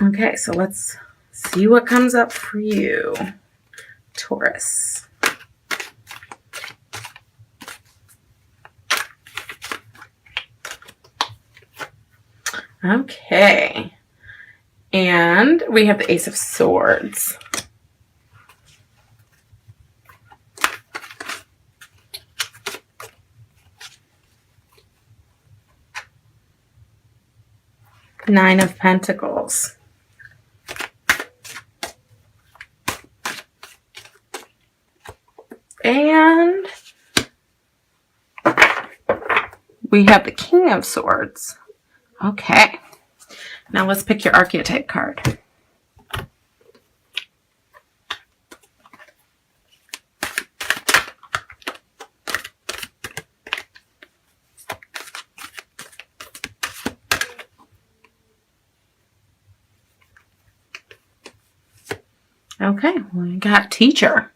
Okay, so let's see what comes up for you, Taurus. Okay. And we have the Ace of Swords. Nine of Pentacles. And we have the King of Swords. Okay. Now let's pick your archetype card. Okay, we got Teacher.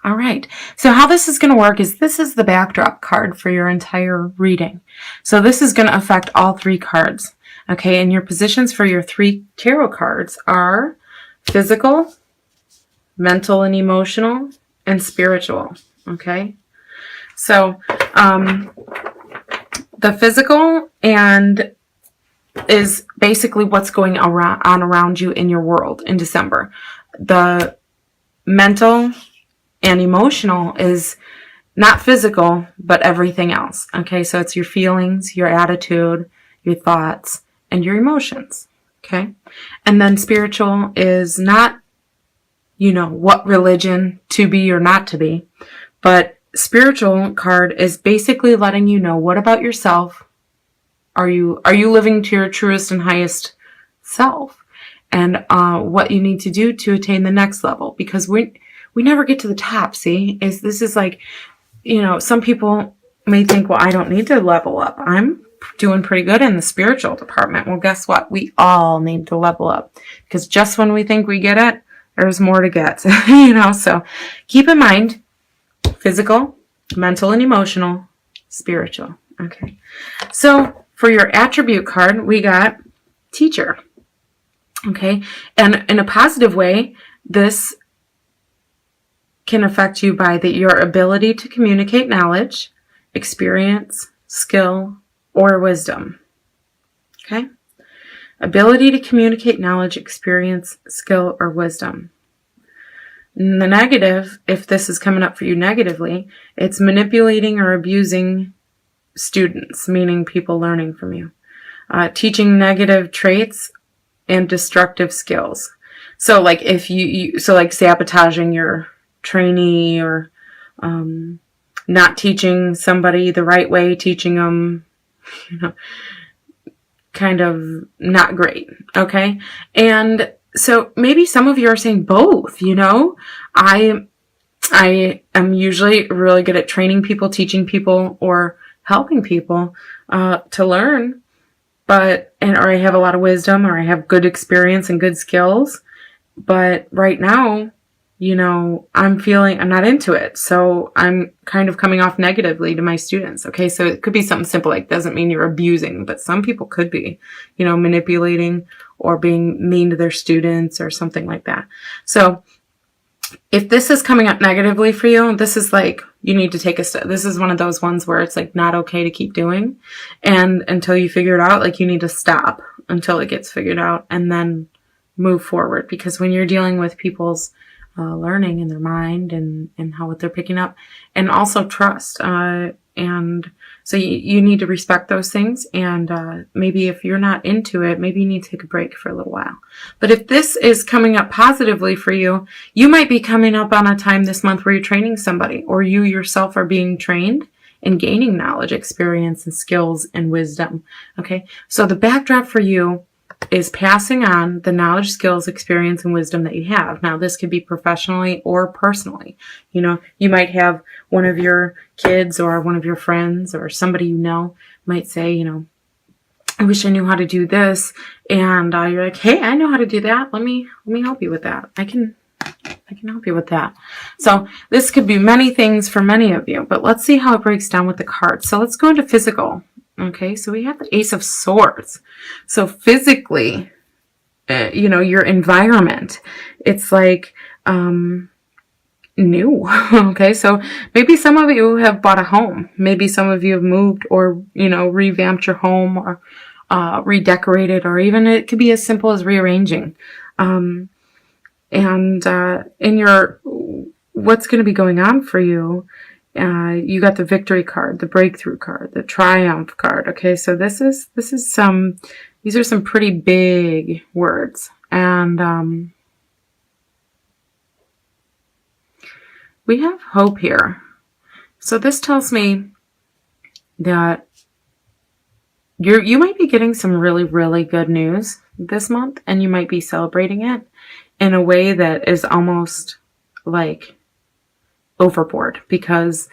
All right, so how this is going to work is this is the backdrop card for your entire reading. So this is going to affect all three cards. Okay, and your positions for your three tarot cards are physical, mental and emotional, and spiritual. Okay, so the physical and is basically what's going on around you in your world in December. The mental and emotional is not physical, but everything else. Okay, so it's your feelings, your attitude, your thoughts, and your emotions. Okay, and then spiritual is not, what religion to be or not to be, but spiritual card is basically letting you know what about yourself. Are you living to your truest and highest self, and what you need to do to attain the next level? Because we never get to the top. See, this is like, some people may think, well, I don't need to level up. I'm doing pretty good in the spiritual department. Well, guess what? We all need to level up, because just when we think we get it, there's more to get. So keep in mind, physical, mental and emotional, spiritual. Okay, so for your attribute card, we got Teacher. Okay, and in a positive way, this can affect you by your ability to communicate knowledge, experience, skill, or wisdom. Okay, ability to communicate knowledge, experience, skill, or wisdom. And the negative, if this is coming up for you negatively, it's manipulating or abusing students, meaning people learning from you, teaching negative traits and destructive skills. So like if so like sabotaging your trainee, or not teaching somebody the right way, teaching them, kind of not great. Okay. And so maybe some of you are saying both, I am usually really good at training people, teaching people, or helping people to learn, or I have a lot of wisdom, or I have good experience and good skills. But right now, I'm not into it. So I'm kind of coming off negatively to my students. Okay. So it could be something simple, like doesn't mean you're abusing, but some people could be, manipulating or being mean to their students or something like that. So if this is coming up negatively for you, this is like, you need to take a step. This is one of those ones where it's like not okay to keep doing. And until you figure it out, like you need to stop until it gets figured out and then move forward. Because when you're dealing with people's learning in their mind and what they're picking up, and also trust, and so you need to respect those things. And maybe if you're not into it, maybe you need to take a break for a little while. But if this is coming up positively for you, you might be coming up on a time this month where you're training somebody, or you yourself are being trained and gaining knowledge, experience, and skills and wisdom. Okay, so the backdrop for you is passing on the knowledge, skills, experience, and wisdom that you have. Now, this could be professionally or personally. You might have one of your kids or one of your friends or somebody might say, I wish I knew how to do this. And you're like, hey, I know how to do that. Let me help you with that. I can help you with that. So this could be many things for many of you, but let's see how it breaks down with the cards. So let's go into physical. Okay, so we have the Ace of Swords. So physically, your environment. It's like new. Okay, so maybe some of you have bought a home. Maybe some of you have moved or, revamped your home or redecorated, or even it could be as simple as rearranging. And in your, what's going to be going on for you, you got the victory card, the breakthrough card, the triumph card. Okay, so these are some pretty big words. And we have hope here. So this tells me that you might be getting some really, really good news this month, and you might be celebrating it in a way that is almost like overboard, because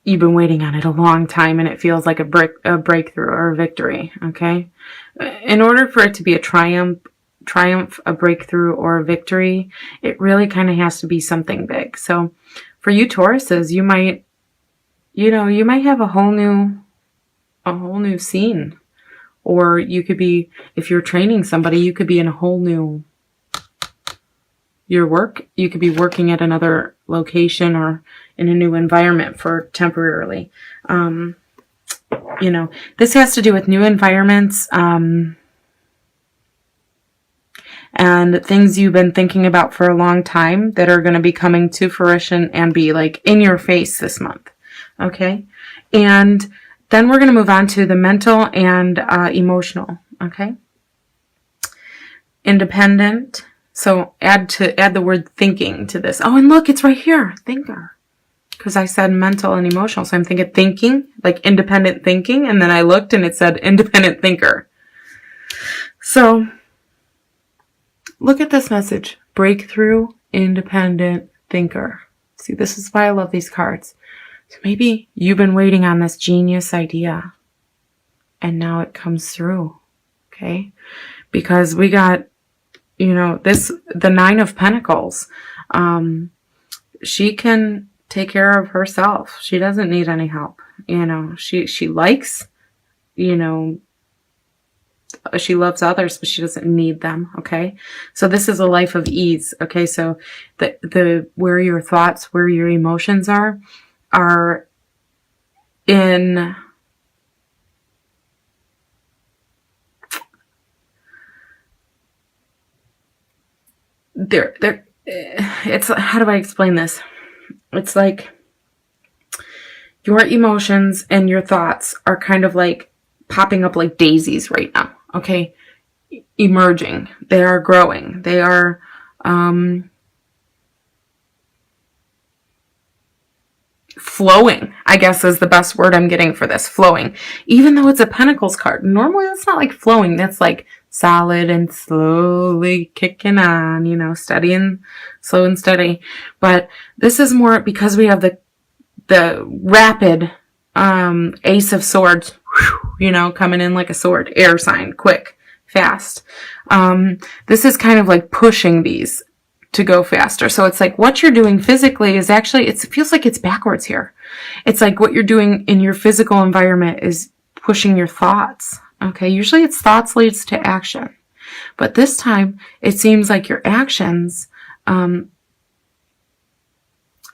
you've been waiting on it a long time and it feels like a breakthrough or a victory. Okay, in order for it to be a triumph, a breakthrough, or a victory, it really kind of has to be something big. So for you Tauruses, you might have a whole new scene, or you could be, if you're training somebody, you could be in a whole new, you could be working at another location or in a new environment for temporarily. This has to do with new environments, and things you've been thinking about for a long time that are going to be coming to fruition and be like in your face this month. Okay. And then we're going to move on to the mental and emotional. Okay. Independent. So add the word thinking to this. Oh, and look, it's right here. Thinker. Because I said mental and emotional. So I'm thinking, like independent thinking. And then I looked and it said independent thinker. So look at this message. Breakthrough, independent thinker. See, this is why I love these cards. So maybe you've been waiting on this genius idea, and now it comes through. Okay? Because we got, the Nine of Pentacles. She can take care of herself. She doesn't need any help. She likes, she loves others, but she doesn't need them. Okay. So this is a life of ease. Okay. So where your thoughts, where your emotions are in, it's, how do I explain this? It's like your emotions and your thoughts are kind of like popping up like daisies right now. Okay. Emerging. They are growing. They are, flowing, I guess is the best word I'm getting for this. Flowing. Even though it's a Pentacles card. Normally that's not like flowing. That's like solid and slowly kicking on, steady and slow and steady. But this is more because we have the rapid Ace of Swords, coming in like a sword, air sign, quick, fast. This is kind of like pushing these to go faster. So it's like what you're doing physically is actually, it feels like it's backwards here. It's like what you're doing in your physical environment is pushing your thoughts. Okay. Usually it's thoughts leads to action, but this time it seems like your actions,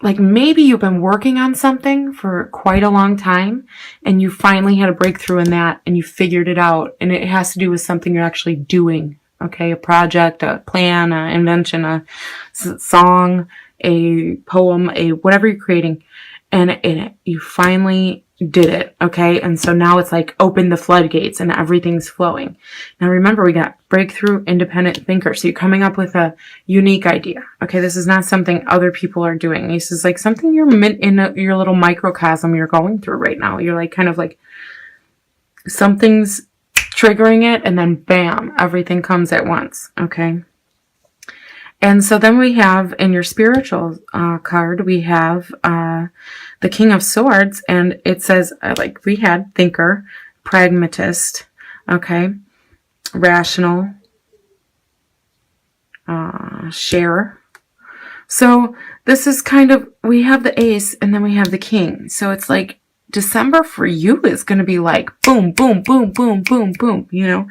like maybe you've been working on something for quite a long time and you finally had a breakthrough in that and you figured it out, and it has to do with something you're actually doing. Okay, a project, a plan, an invention, a song, a poem, whatever you're creating, and you finally did it. Okay, and so now it's like open the floodgates and everything's flowing. Now remember, we got breakthrough, independent thinker. So you're coming up with a unique idea. Okay, this is not something other people are doing. This is like something you're in your little microcosm you're going through right now. You're like kind of like something's triggering it, and then bam, everything comes at once. Okay. And so then we have in your spiritual card, we have the King of Swords, and it says, like we had thinker, pragmatist, okay, rational, share. So this is kind of, we have the Ace and then we have the King. So it's like December for you is going to be like boom, boom, boom, boom, boom, boom, you know,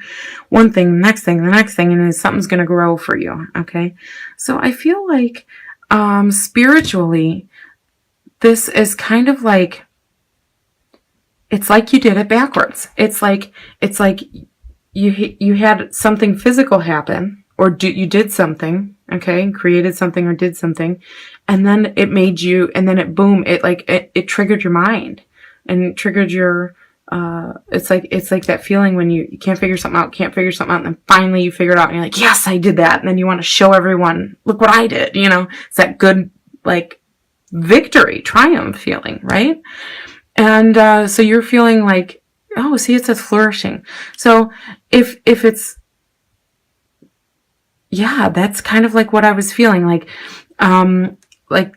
one thing, the next thing, and then something's going to grow for you. Okay. So I feel like, spiritually, this is kind of like, it's like you did it backwards. It's like you had something physical happen, or you did something, okay, created something or did something, and then it made you, and then it boom, it triggered your mind, and triggered your, it's like that feeling when you can't figure something out, and then finally you figure it out, and you're like, yes, I did that, and then you want to show everyone, look what I did, you know, it's that good, like, victory, triumph feeling, right? And so you're feeling like, oh, see, it says flourishing. So if it's, yeah, that's kind of like what I was feeling, like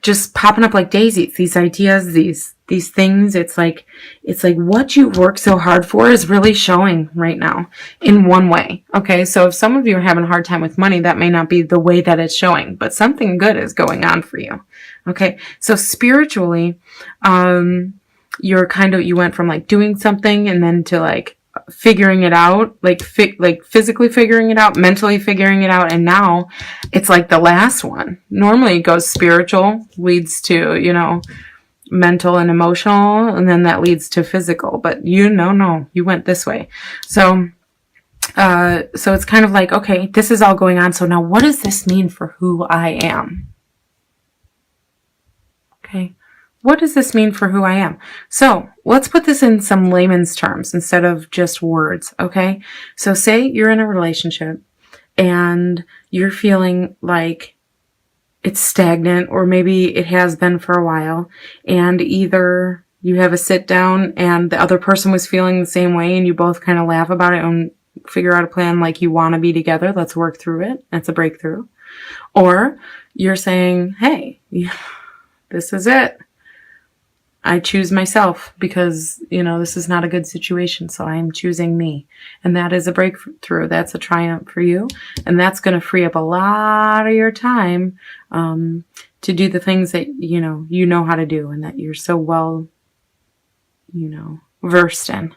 just popping up like daisies, these ideas, these things. It's like what you work so hard for is really showing right now in one way. Okay. So if some of you are having a hard time with money, that may not be the way that it's showing, but something good is going on for you. Okay. So spiritually, you went from like doing something and then to like figuring it out, like physically figuring it out, mentally figuring it out, and now it's like the last one. Normally it goes spiritual, leads to, you know, mental and emotional, and then that leads to physical, but no, you went this way. So it's kind of like, okay, this is all going on, so now what does this mean for who I am? Okay. What does this mean for who I am? So let's put this in some layman's terms instead of just words, okay? So say you're in a relationship and you're feeling like it's stagnant, or maybe it has been for a while, and either you have a sit down and the other person was feeling the same way and you both kind of laugh about it and figure out a plan, like, you want to be together, let's work through it, that's a breakthrough. Or you're saying, hey, this is it. I choose myself because, you know, this is not a good situation, so I'm choosing me. And that is a breakthrough. That's a triumph for you. And that's going to free up a lot of your time to do the things that, you know how to do, and that you're so well, versed in.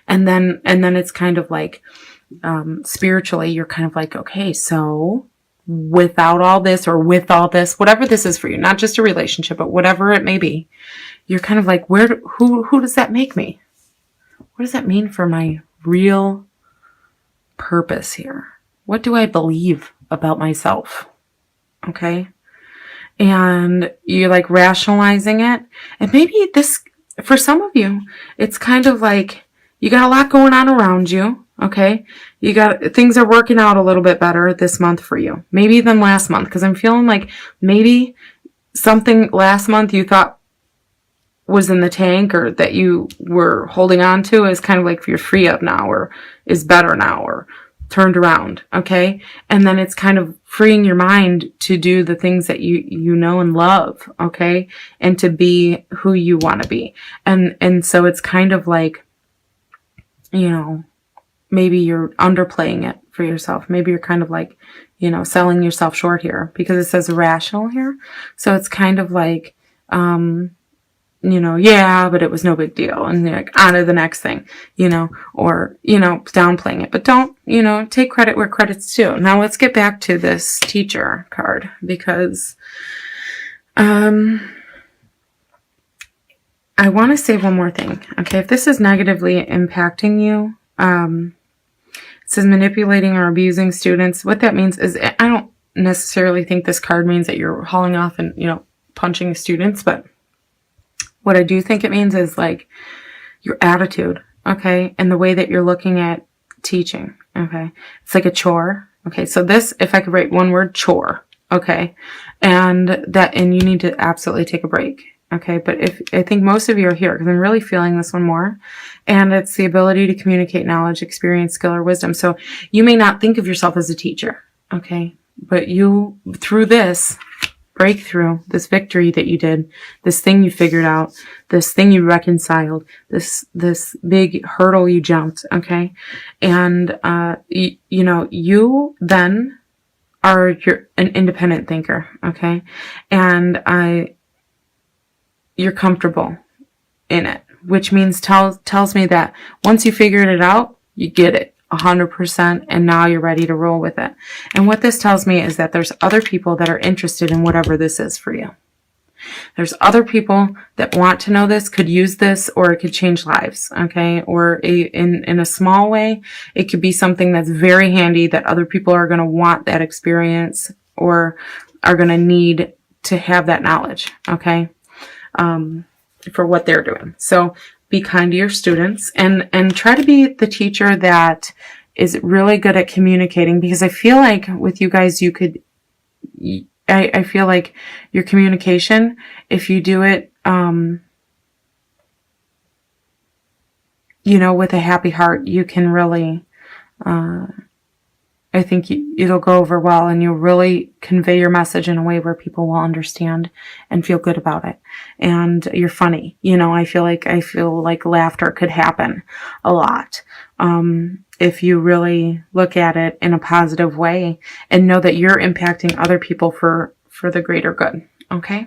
And then it's kind of like, spiritually, you're kind of like, okay, so without all this, or with all this, whatever this is for you, not just a relationship, but whatever it may be, you're kind of like, who does that make me? What does that mean for my real purpose here? What do I believe about myself? Okay. And you're like rationalizing it. And maybe this, for some of you, it's kind of like you got a lot going on around you. Okay. Things are working out a little bit better this month for you, maybe than last month. Cause I'm feeling like maybe something last month you thought was in the tank, or that you were holding on to, is kind of like you're free of now, or is better now, or turned around. Okay. And then it's kind of freeing your mind to do the things that you know and love. Okay. And to be who you want to be. And so it's kind of like, maybe you're underplaying it for yourself. Maybe you're kind of like, selling yourself short here, because it says rational here. So it's kind of like, yeah, but it was no big deal. And you're like, on to the next thing, or, downplaying it. But don't, take credit where credit's due. Now let's get back to this teacher card, because I want to say one more thing. Okay, if this is negatively impacting you, it says manipulating or abusing students. What that means is, I don't necessarily think this card means that you're hauling off and, punching students, but what I do think it means is like your attitude, okay, and the way that you're looking at teaching, okay. It's like a chore, okay. So this, if I could write one word, chore, okay, and you need to absolutely take a break, okay. But I think most of you are here because I'm really feeling this one more, and it's the ability to communicate knowledge, experience, skill, or wisdom. So you may not think of yourself as a teacher, okay, but you, through this breakthrough, this victory that you did, this thing you figured out, this thing you reconciled, this big hurdle you jumped, okay? And, you then are an independent thinker, okay? And you're comfortable in it, which means tells me that once you figured it out, you get it 100%, and now you're ready to roll with it. And what this tells me is that there's other people that are interested in whatever this is for you. There's other people that want to know this, could use this, or it could change lives, okay? Or in a small way, it could be something that's very handy that other people are going to want that experience or are going to need to have that knowledge, okay? For what they're doing. So be kind to your students and try to be the teacher that is really good at communicating, because I feel like with you guys, you could, I feel like your communication, if you do it, with a happy heart, you can really, I think it'll go over well, and you'll really convey your message in a way where people will understand and feel good about it. And you're funny. I feel like laughter could happen a lot. If you really look at it in a positive way and know that you're impacting other people for the greater good. Okay?